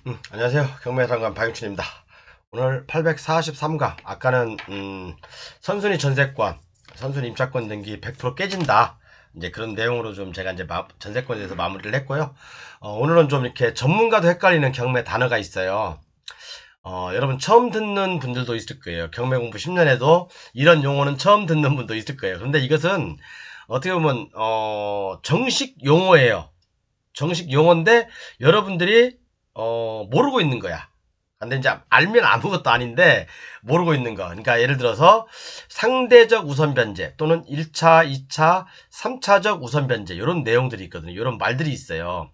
안녕하세요. 경매상관 박영춘입니다. 오늘 843강. 아까는 선순위 전세권, 선순위 임차권 등기 100% 깨진다. 이제 그런 내용으로 좀 제가 이제 전세권에 대해서 마무리를 했고요. 오늘은 좀 이렇게 전문가도 헷갈리는 경매 단어가 있어요. 여러분 처음 듣는 분들도 있을 거예요. 경매 공부 10년 해도 이런 용어는 처음 듣는 분도 있을 거예요. 그런데 이것은 어떻게 보면 정식 용어예요. 정식 용어인데 여러분들이 모르고 있는 거야. 근데 이제 알면 아무것도 아닌데 모르고 있는 거. 그러니까 예를 들어서 상대적 우선 변제 또는 1차, 2차, 3차적 우선 변제 이런 내용들이 있거든요. 이런 말들이 있어요.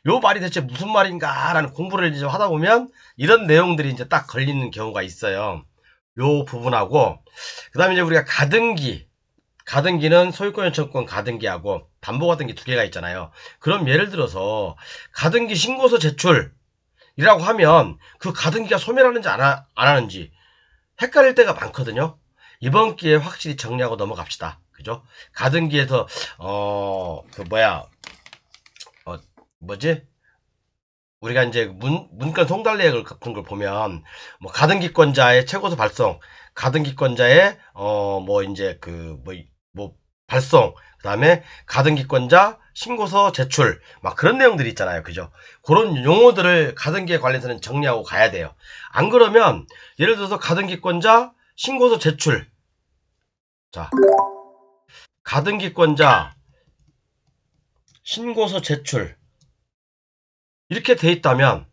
요 말이 대체 무슨 말인가라는 공부를 이제 하다 보면 이런 내용들이 이제 딱 걸리는 경우가 있어요. 요 부분하고 그다음에 이제 우리가 가등기는 소유권 요청권 가등기하고 담보가등기 두 개가 있잖아요. 그럼 예를 들어서 가등기 신고서 제출이라고 하면 그 가등기가 소멸하는지 안 하는지 헷갈릴 때가 많거든요. 이번 기회에 확실히 정리하고 넘어갑시다. 그죠? 가등기에서 그 뭐야 뭐지? 우리가 이제 문건 송달래 같은 걸 보면 뭐 가등기권자의 최고소 발송, 가등기권자의 뭐 이제 뭐 발송, 그다음에 가등기권자 신고서 제출 막 그런 내용들이 있잖아요. 그죠? 그런 용어들을 가등기에 관련해서는 정리하고 가야 돼요. 안 그러면 예를 들어서 가등기권자 신고서 제출. 자, 가등기권자 신고서 제출 이렇게 돼 있다면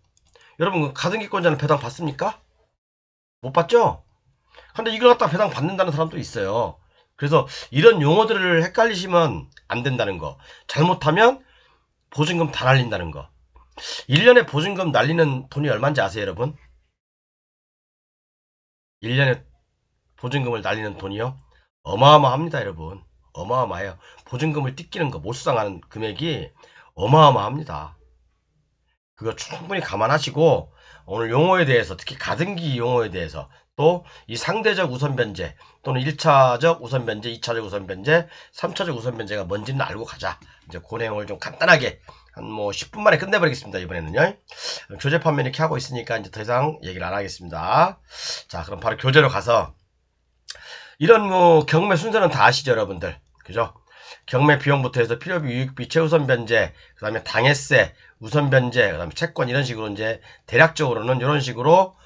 여러분 가등기권자는 배당 받습니까? 못 받죠? 근데 이걸 갖다 배당 받는다는 사람도 있어요. 그래서 이런 용어들을 헷갈리시면 안 된다는 거. 잘못하면 보증금 다 날린다는 거. 1년에 보증금 날리는 돈이 얼마인지 아세요, 여러분? 1년에 보증금을 날리는 돈이요? 어마어마합니다, 여러분. 어마어마해요. 보증금을 뜯기는 거, 못 수당하는 금액이 어마어마합니다. 그거 충분히 감안하시고 오늘 용어에 대해서 특히 가등기 용어에 대해서 또 이 상대적 우선 변제 또는 1차적 우선 변제, 2차적 우선 변제, 3차적 우선 변제가 뭔지는 알고 가자. 이제 그 내용을 좀 간단하게 한 뭐 10분 만에 끝내버리겠습니다. 이번에는요. 교재 판매 이렇게 하고 있으니까 이제 더 이상 얘기를 안 하겠습니다. 자, 그럼 바로 교재로 가서 이런 뭐 경매 순서는 다 아시죠, 여러분들? 그죠? 경매 비용부터 해서 필요비, 유익비, 최우선 변제, 그 다음에 당해세, 우선 변제, 그 다음에 채권 이런 식으로 이제 대략적으로는 이런 식으로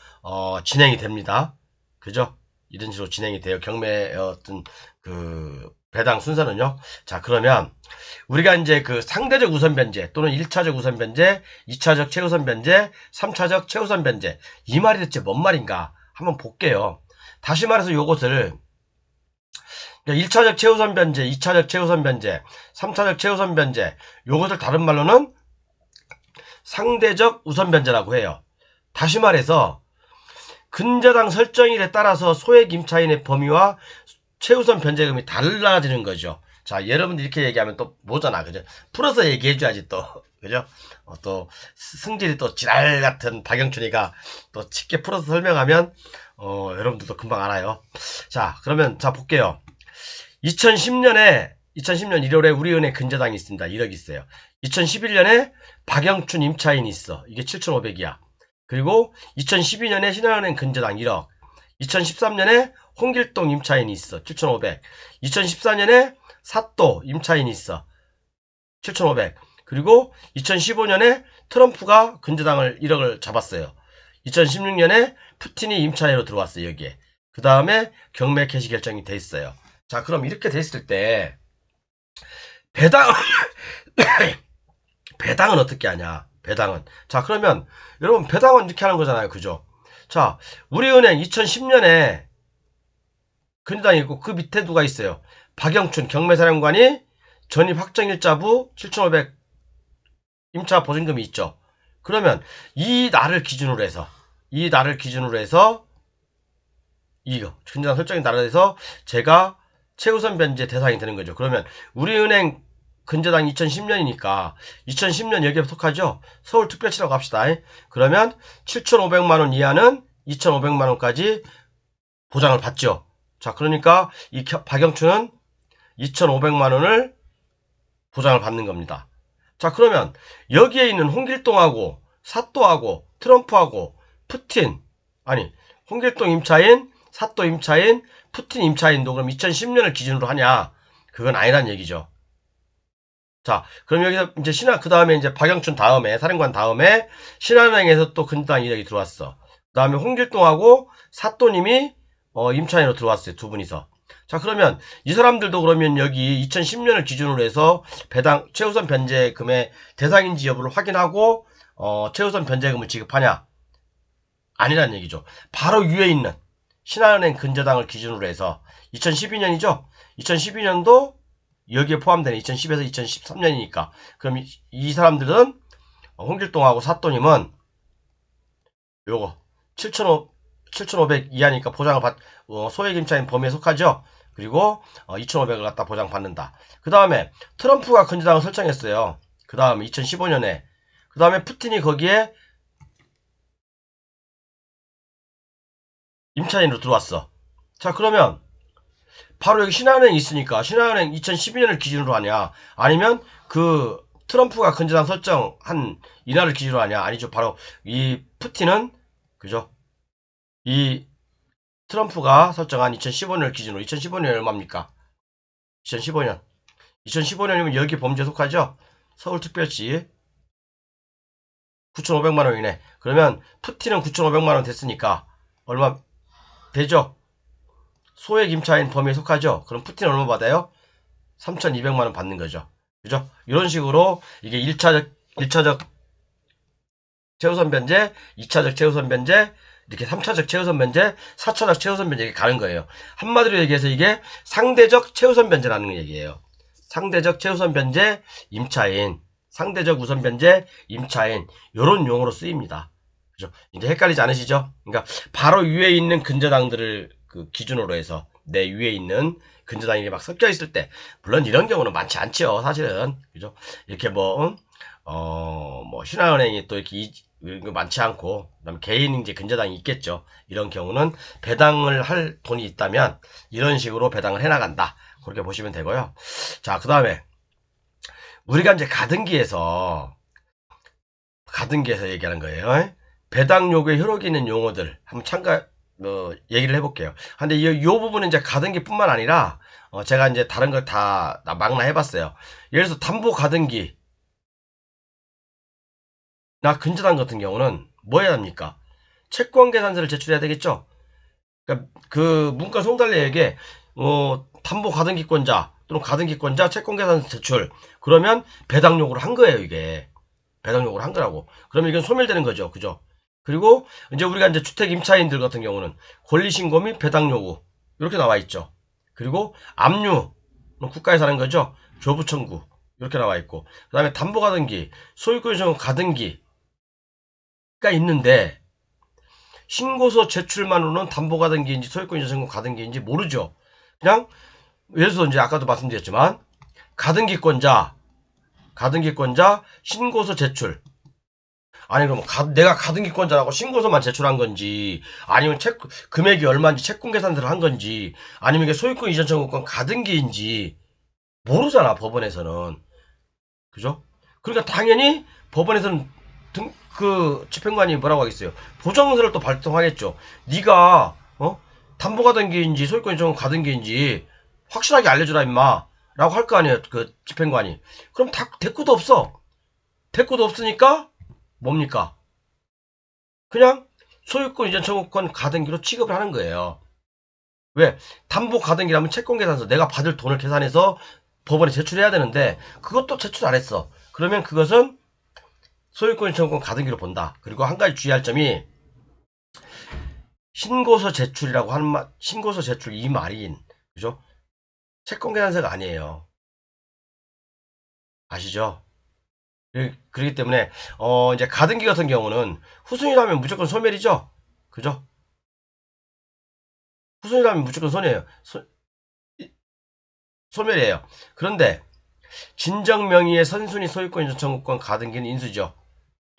진행이 됩니다. 그죠? 이런 식으로 진행이 돼요. 경매 어떤 그 배당 순서는요. 자, 그러면 우리가 이제 그 상대적 우선 변제 또는 1차적 우선 변제, 2차적 최우선 변제, 3차적 최우선 변제 이 말이 대체 뭔 말인가 한번 볼게요. 다시 말해서 요것을 1차적 최우선 변제, 2차적 최우선 변제, 3차적 최우선 변제 요것을 다른 말로는 상대적 우선 변제라고 해요. 다시 말해서 근저당 설정일에 따라서 소액 임차인의 범위와 최우선 변제금이 달라지는 거죠. 자, 여러분들 이렇게 얘기하면 또 뭐잖아, 그죠? 풀어서 얘기해줘야지 또, 그죠? 또 승질이 또 지랄 같은 박영춘이가 또 쉽게 풀어서 설명하면 여러분들도 금방 알아요. 자, 그러면 자 볼게요. 2010년 1월에 우리은행 근저당이 있습니다. 1억 있어요. 2011년에 박영춘 임차인이 있어. 이게 7,500이야. 그리고 2012년에 신한은행 근저당 1억. 2013년에 홍길동 임차인이 있어. 7,500. 2014년에 사또 임차인이 있어. 7,500. 그리고 2015년에 트럼프가 근저당을 1억을 잡았어요. 2016년에 푸틴이 임차인으로 들어왔어요. 여기에. 그 다음에 경매 개시 결정이 돼 있어요. 자, 그럼 이렇게 됐을 때 배당 배당은 어떻게 하냐? 배당은 자, 그러면 여러분 배당은 이렇게 하는 거잖아요. 그죠? 자, 우리은행 2010년에 근저당이 있고 그 밑에 누가 있어요? 박영춘 경매사령관이 전입 확정일자부 7,500 임차 보증금이 있죠. 그러면 이 날을 기준으로 해서 이거 근저당 설정이 날아서 제가 최우선 변제 대상이 되는 거죠. 그러면 우리은행 근저당 2010년이니까 2010년 여기에 속하죠. 서울특별시라고 합시다. 그러면 7,500만원 이하는 2,500만원까지 보장을 받죠. 자, 그러니까 이 박영춘은 2,500만원을 보장을 받는 겁니다. 자, 그러면 여기에 있는 홍길동하고 사또하고 트럼프하고 푸틴, 아니 홍길동 임차인, 사또 임차인, 푸틴 임차인도 그럼 2010년을 기준으로 하냐? 그건 아니란 얘기죠. 자, 그럼 여기서 이제 그 다음에 이제 박영춘 다음에, 사령관 다음에 신한은행에서 또 근저당 이력이 들어왔어. 그 다음에 홍길동하고 사또님이 임차인으로 들어왔어요. 두 분이서. 자, 그러면 이 사람들도 그러면 여기 2010년을 기준으로 해서 배당, 최우선 변제금의 대상인지 여부를 확인하고, 최우선 변제금을 지급하냐? 아니란 얘기죠. 바로 위에 있는 신한은행 근저당을 기준으로 해서 2012년이죠. 2012년도 여기에 포함되는 2010에서 2013년이니까 그럼 이 사람들은 홍길동하고 사또님은 요거 7,500 이하니까 보장을 소액임차인 범위에 속하죠. 그리고 2,500을 갖다 보장받는다. 그 다음에 트럼프가 근저당을 설정했어요. 그 다음에 2015년에 그 다음에 푸틴이 거기에 임차인으로 들어왔어. 자, 그러면 바로 여기 신한은행 있으니까 신한은행 2012년을 기준으로 하냐, 아니면 그 트럼프가 근저당 설정한 이날을 기준으로 하냐? 아니죠. 바로 이 푸틴은, 그죠, 이 트럼프가 설정한 2015년을 기준으로. 2015년이 얼마입니까? 2015년 2015년이면 여기 범죄에 속하죠. 서울특별시 9,500만원 이내. 그러면 푸틴은 9,500만원 됐으니까 얼마 되죠? 소액 임차인 범위에 속하죠. 그럼 푸틴은 얼마 받아요? 3,200만원 받는 거죠. 그죠? 이런 식으로 이게 1차적 최우선 변제, 2차적 최우선 변제, 이렇게 3차적 최우선 변제, 4차적 최우선 변제, 이렇게 가는 거예요. 한마디로 얘기해서 이게 상대적 최우선 변제라는 얘기예요. 상대적 최우선 변제, 임차인, 상대적 우선 변제, 임차인, 요런 용어로 쓰입니다. 그죠? 이제 헷갈리지 않으시죠? 그러니까 바로 위에 있는 근저당들을 그 기준으로 해서 내 위에 있는 근저당이 막 섞여 있을 때, 물론 이런 경우는 많지 않죠, 사실은. 그죠? 이렇게 뭐 신한은행이 또 이렇게 많지 않고, 그다음에 개인 이제 근저당이 있겠죠. 이런 경우는 배당을 할 돈이 있다면 이런 식으로 배당을 해나간다. 그렇게 보시면 되고요. 자, 그 다음에 우리가 이제 가등기에서 얘기하는 거예요. 배당 요구에 효력이 있는 용어들 한번 얘기를 해볼게요. 근데 이 부분은 이제 가등기뿐만 아니라 제가 이제 다른 걸 다 망라 해봤어요. 예를 들어서 담보 가등기 나 근저당 같은 경우는 뭐 해야 합니까? 채권 계산서를 제출해야 되겠죠. 그러니까 그 문과 송달래에게 담보 가등기권자 또는 가등기권자 채권 계산서 제출, 그러면 배당 요구를 한 거예요. 이게 배당 요구를 한 거라고. 그러면 이건 소멸되는 거죠. 그죠? 그리고 이제 우리가 이제 주택 임차인들 같은 경우는 권리 신고 및 배당 요구 이렇게 나와 있죠. 그리고 압류, 국가에서 하는 거죠. 교부 청구 이렇게 나와 있고, 그 다음에 담보 가등기, 소유권 인정 가등기가 있는데 신고서 제출만으로는 담보 가등기인지 소유권 인정 가등기인지 모르죠. 그냥 예를 들어서 이제 아까도 말씀드렸지만 가등기권자 신고서 제출. 아니 그럼 내가 가등기권자라고 신고서만 제출한 건지, 아니면 금액이 얼마인지 채권 계산서를 한 건지, 아니면 이게 소유권 이전 청구권 가등기인지 모르잖아, 법원에서는. 그죠? 그러니까 당연히 법원에서는 그 집행관이 뭐라고 하겠어요? 보정서를 또 발동하겠죠. 네가 담보 가등기인지 소유권 이전 가등기인지 확실하게 알려주라 임마 라고 할 거 아니에요, 그 집행관이. 그럼 대꾸도 없어. 대꾸도 없으니까 뭡니까? 그냥 소유권 이전 청구권 가등기로 취급을 하는 거예요. 왜? 담보 가등기라면 채권 계산서, 내가 받을 돈을 계산해서 법원에 제출해야 되는데 그것도 제출 안 했어. 그러면 그것은 소유권 이전 청구권 가등기로 본다. 그리고 한 가지 주의할 점이, 신고서 제출이라고 하는 신고서 제출 이 말인, 그죠? 채권 계산서가 아니에요. 아시죠? 그렇기 때문에 이제 가등기 같은 경우는 후순위라면 무조건 소멸이죠. 그죠? 후순위라면 무조건 손해예요. 소멸이에요. 그런데 진정명의의 선순위 소유권 이전 청구권 가등기는 인수죠.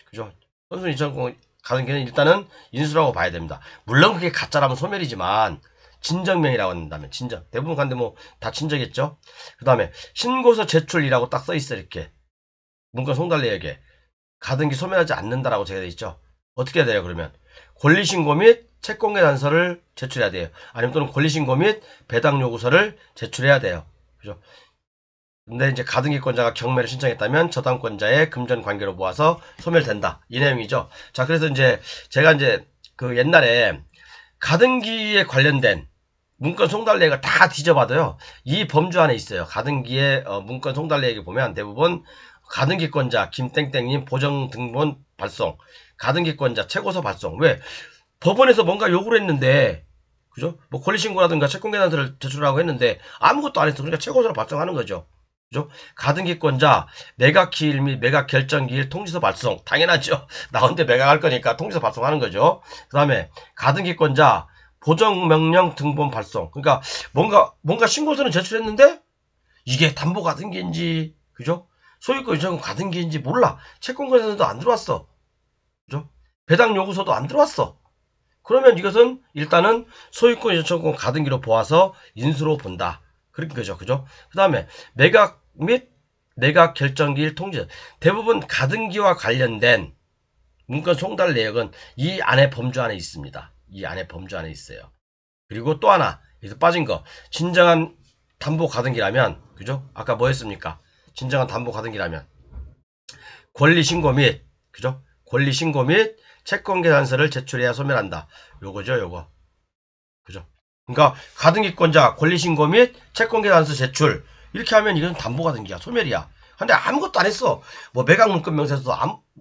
그죠? 선순위 이전 청구권 가등기는 일단은 인수라고 봐야 됩니다. 물론 그게 가짜라면 소멸이지만 진정명의라고 한다면 진정. 대부분 간데 뭐 다 진정했죠. 그 다음에 신고서 제출이라고 딱 써있어. 이렇게 문건 송달래에게 가등기 소멸하지 않는다라고 제가 돼 있죠. 어떻게 해야 돼요, 그러면? 권리신고 및 채권계 단서를 제출해야 돼요. 아니면 또는 권리신고 및 배당 요구서를 제출해야 돼요. 그죠? 근데 이제 가등기권자가 경매를 신청했다면 저당권자의 금전 관계로 모아서 소멸된다. 이 내용이죠. 자, 그래서 이제 제가 이제 그 옛날에 가등기에 관련된 문건 송달내역을 다 뒤져봐도요, 이 범주 안에 있어요. 가등기의 문건 송달내역에 보면 대부분 가등기권자 김땡땡님 보정 등본 발송, 가등기권자 최고서 발송. 왜? 법원에서 뭔가 요구를 했는데, 그죠? 뭐 권리신고라든가 채권계산서를 제출하고 했는데 아무것도 안 했어. 그러니까 최고서를 발송하는 거죠. 그죠? 가등기권자 매각기일 및 매각결정기일 통지서 발송. 당연하죠. 나 혼자 매각할 거니까 통지서 발송하는 거죠. 그 다음에 가등기권자 보정명령 등본 발송. 그러니까 뭔가 신고서는 제출했는데 이게 담보가등기인지, 그죠? 소유권 인정은 가등기인지 몰라. 채권계산서도 안 들어왔어. 그죠? 배당 요구서도 안 들어왔어. 그러면 이것은 일단은 소유권 인정권 가등기로 보아서 인수로 본다. 그런 거죠. 그죠? 그 다음에 매각 및 매각 결정기일 통지. 대부분 가등기와 관련된 문건 송달 내역은 이 안에 범주 안에 있습니다. 이 안에 범주 안에 있어요. 그리고 또 하나, 여기서 빠진 거. 진정한 담보 가등기라면, 그죠? 아까 뭐 했습니까? 진정한 담보 가등기라면. 권리신고 및, 그죠? 권리신고 및 채권계산서를 제출해야 소멸한다. 요거죠, 요거. 그죠? 그러니까 가등기권자 권리신고 및 채권계산서 제출. 이렇게 하면 이건 담보가등기야. 소멸이야. 근데 아무것도 안 했어. 뭐 매각물건명세서도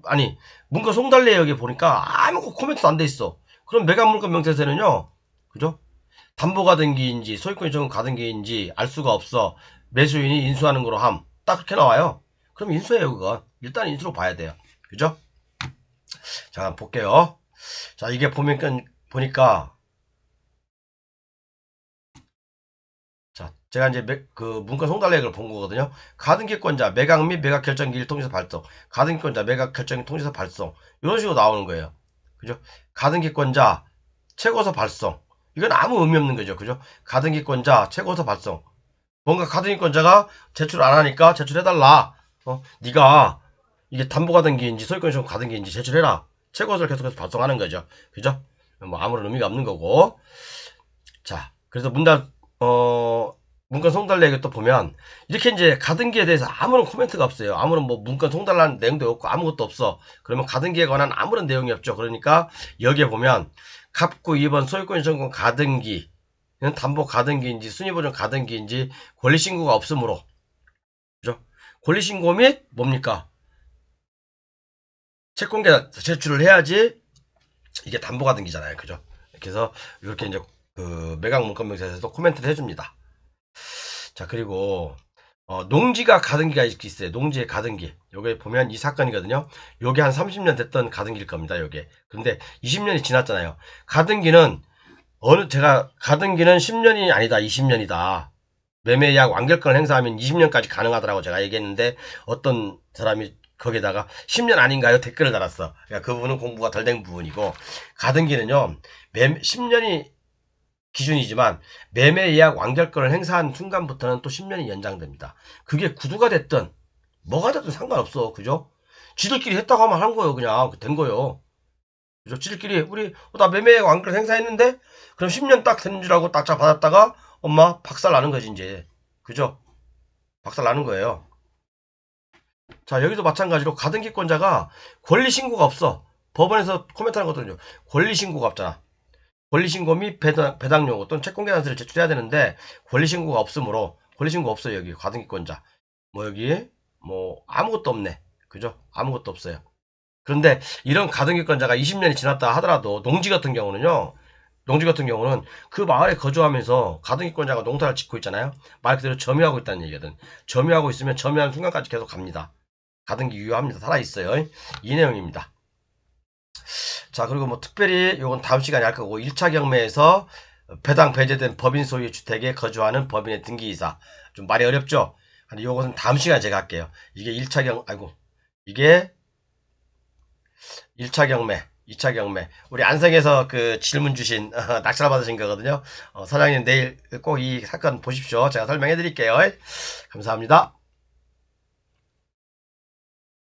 아니 문건 송달내역에 보니까 아무 코멘트도 안 돼 있어. 그럼 매각물건명세서는요, 그죠? 담보가등기인지 소유권 인정은 가등기인지 알 수가 없어. 매수인이 인수하는 거로 함. 딱 그렇게 나와요. 그럼 인수해요, 그건. 일단 인수로 봐야 돼요. 그죠? 자, 한번 볼게요. 자, 이게 보니까, 자, 제가 이제 그 문건 송달내역을 본 거거든요. 가등기권자 매각 및 매각 결정기일 통지서 발송, 가등기권자 매각 결정기 통지서 발송, 이런 식으로 나오는 거예요. 그죠? 가등기권자 최고서 발송. 이건 아무 의미 없는 거죠. 그죠? 가등기권자 최고서 발송. 뭔가 가등기권자가 제출 안 하니까 제출해달라. 네가 이게 담보가등기인지 소유권 인정 가등기인지 제출해라. 최고서를 계속해서 발송하는 거죠. 그죠? 뭐 아무런 의미가 없는 거고. 자, 그래서 문건 송달내역에 또 보면 이렇게 이제 가등기에 대해서 아무런 코멘트가 없어요. 아무런 뭐 문건 송달한 내용도 없고 아무것도 없어. 그러면 가등기에 관한 아무런 내용이 없죠. 그러니까 여기에 보면 갑구 2번 소유권 인정권 가등기 는 담보 가등기인지 순위보증 가등기인지 권리신고가 없으므로, 그죠? 권리신고 및 뭡니까? 채권계 제출을 해야지 이게 담보 가등기잖아요. 그죠? 이렇게 해서 이렇게 이제 그 매각문건명세에서도 코멘트를 해줍니다. 자, 그리고 농지가 가등기가 있어요. 농지의 가등기. 요게 보면 이 사건이거든요. 요게 한 30년 됐던 가등기일 겁니다. 요게. 근데 20년이 지났잖아요. 가등기는 제가 가등기는 10년이 아니다. 20년이다. 매매약 완결권을 행사하면 20년까지 가능하더라고 제가 얘기했는데 어떤 사람이 거기다가 10년 아닌가요? 댓글을 달았어. 그러니까 그 부분은 공부가 덜 된 부분이고, 가등기는요 10년이 기준이지만 매매 예약 완결권을 행사한 순간부터는 또 10년이 연장됩니다. 그게 구두가 됐든 뭐가 됐든 상관없어. 그죠? 지들끼리 했다고 하면 한 거예요. 그냥 된 거예요. 그죠? 지들끼리 나 매매 예약 완결 행사했는데 그럼 10년 딱 되는 줄 알고 딱자 받았다가 엄마 박살 나는 거지 이제. 그죠? 박살 나는 거예요. 자, 여기도 마찬가지로 가등기권자가 권리신고가 없어. 법원에서 코멘트하는 것들은요, 권리신고가 없잖아. 권리신고 및 배당 요구 또는 채권계산서를 제출해야 되는데 권리신고가 없으므로, 권리신고 없어요. 여기 가등기권자 뭐 여기 뭐 아무것도 없네. 그죠? 아무것도 없어요. 그런데 이런 가등기권자가 20년이 지났다 하더라도 농지 같은 경우는 그 마을에 거주하면서 가등기권자가 농사를 짓고 있잖아요. 말 그대로 점유하고 있다는 얘기거든. 점유하고 있으면 점유하는 순간까지 계속 갑니다. 가등기 유효합니다. 살아있어요. 이 내용입니다. 자, 그리고 뭐 특별히 요건 다음 시간에 할 거고, 1차 경매에서 배당 배제된 법인 소유의 주택에 거주하는 법인의 등기이사. 좀 말이 어렵죠? 근데 요것은 다음 시간에 제가 할게요. 이게 1차 경매, 2차 경매. 우리 안성에서 그 질문 주신, 낙찰 받으신 거거든요. 사장님 내일 꼭 이 사건 보십시오. 제가 설명해 드릴게요. 감사합니다.